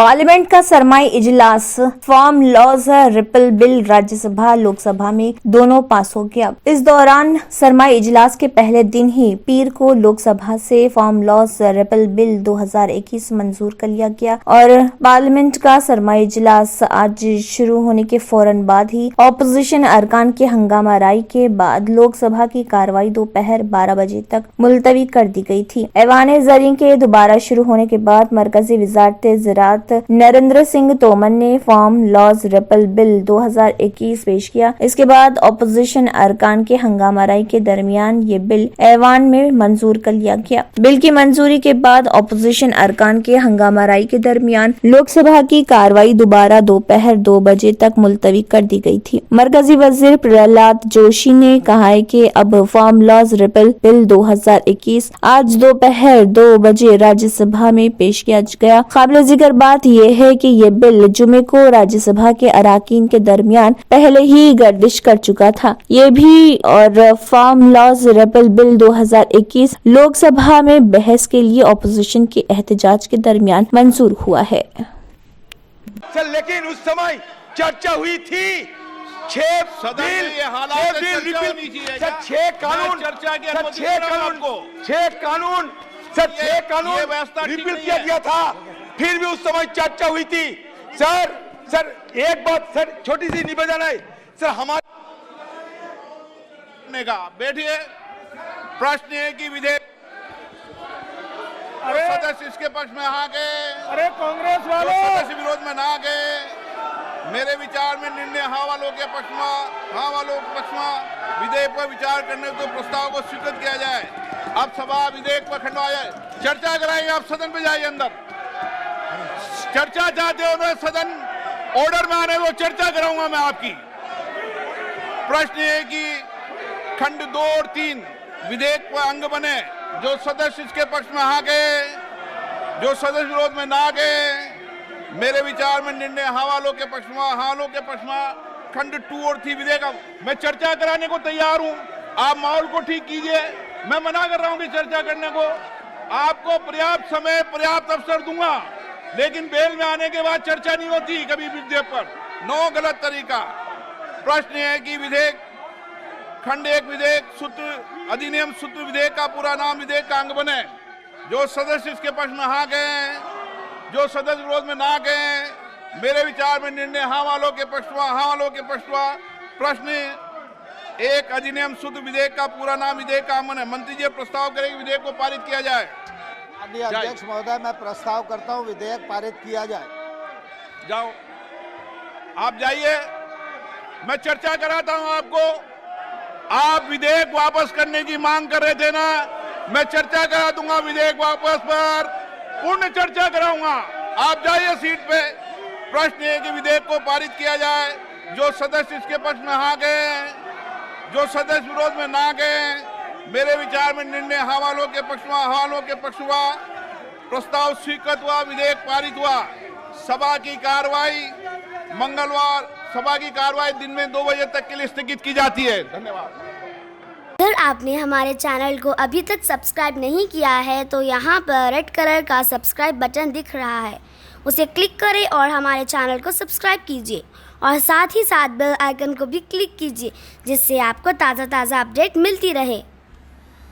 Parliament का सरमाई इजलास farm laws repeal bill Rajya Sabha Lok Sabha में दोनों पास हो गया। इस दौरान सरमाई इजलास के पहले दिन ही पीर को लोकसभा से फार्म लॉज रिपल बिल 2021 मंजूर कर लिया गया और पार्लियामेंट का सरमाई इजलास आज शुरू होने के फौरन बाद ही ऑपोजिशन अरकान के हंगामा राई के बाद लोकसभा की कार्रवाई दोपहर 12 बजे तक मुलतवी कर दी गई थी। ऐवान ज़रीन के दोबारा शुरू होने के बाद मरकजी वजारत ज़राअत नरेंद्र सिंह तोमर ने फार्म लॉज रिपल बिल 2021 पेश किया। इसके बाद ऑपोजिशन अरकान के हंगामाराई के दरमियान ये बिल ऐवान में मंजूर कर लिया गया। बिल की मंजूरी के बाद ऑपोजिशन अरकान के हंगामाराई के दरमियान लोकसभा की कार्रवाई दोबारा दोपहर 2 बजे तक मुलतवी कर दी गई थी। मरकजी वजीर प्रहलाद जोशी ने कहा है कि अब फार्म लॉज रिपल बिल 2021 आज दोपहर 2 बजे राज्यसभा में पेश किया गया। काबिल जिक्र बात यह है कि ये बिल जुमे को राज्यसभा के अराकीन के दरमियान पहले ही गर्दिश कर चुका था। ये भी और farm laws repeal bill 2021 Lok Sabha में बहस के लिए ऑपोजिशन के एहतजाज के दरमियान मंजूर हुआ है। सर लेकिन उस समय चर्चा हुई थी 6 कानून रिपील किया गया था, फिर भी उस समय चर्चा हुई थी। सर एक बात सर छोटी सी निवेदन है सर हमारे बैठिए। प्रश्न है कि विधेयक सदस्य इसके पक्ष में आ गए, अरे कांग्रेस वालों सदस्य विरोध में ना गए। मेरे विचार में निर्णय हाँ वालों के पक्ष में विधेयक पर विचार करने को प्रस्ताव को स्वीकृत किया जाए। अब सभा विधेयक पर खंडवाए चर्चा कराएंगे। आप सदन पे जाइए, अंदर चर्चा चाहते हो ना, सदन ऑर्डर में आने वो चर्चा कराऊंगा मैं आपकी। प्रश्न है कि खंड 2 और 3 विधेयक पर अंग बने। जो सदस्य इसके पक्ष में आ गए, जो सदस्य विरोध में ना गए। मेरे विचार में निर्णय हाँ वालों के पक्ष में खंड 2 और 3 विधेयक। मैं चर्चा कराने को तैयार हूं, आप माहौल को ठीक कीजिए। मैं मना कर रहा हूं कि चर्चा करने को। आपको पर्याप्त समय पर्याप्त अवसर दूंगा, लेकिन बेल में आने के बाद चर्चा नहीं होती कभी विधेयक पर। नो, गलत तरीका। प्रश्न है कि विधेयक खंड 1 विधेयक सूत्र अधिनियम सूत्र विधेयक का पूरा नाम विधेयक का अंग बने। जो सदस्य इसके पक्ष में आ गए, जो सदस्य विरोध में ना गए। मेरे विचार में निर्णय हाँ वालों के पक्ष में। प्रश्न 1 अधिनियम सूत्र विधेयक का पूरा नाम विधेयक का अंग बने। मंत्री जी प्रस्ताव करें विधेयक को पारित किया जाए। अध्यक्ष महोदय, मैं प्रस्ताव करता हूं विधेयक पारित किया जाए। जाओ, आप जाइए, मैं चर्चा कराता हूं आपको। आप विधेयक वापस करने की मांग कर रहे थे ना, मैं चर्चा करा दूंगा विधेयक वापस पर, पूर्ण चर्चा कराऊंगा। आप जाइए सीट पे। प्रश्न है कि विधेयक को पारित किया जाए। जो सदस्य इसके पक्ष में आ गए, जो सदस्य विरोध में ना गए। मेरे विचार में निर्णय हाँ वालों के पक्ष हुआ। प्रस्ताव स्वीकृत हुआ, विधेयक पारित हुआ। सभा की कार्रवाई मंगलवार दिन में 2 बजे तक के लिए स्थगित की जाती है। धन्यवाद। अगर आपने हमारे चैनल को अभी तक सब्सक्राइब नहीं किया है तो यहाँ पर रेड कलर का सब्सक्राइब बटन दिख रहा है, उसे क्लिक करें और हमारे चैनल को सब्सक्राइब कीजिए और साथ ही साथ बेल आइकन को भी क्लिक कीजिए, जिससे आपको ताज़ा अपडेट मिलती रहे।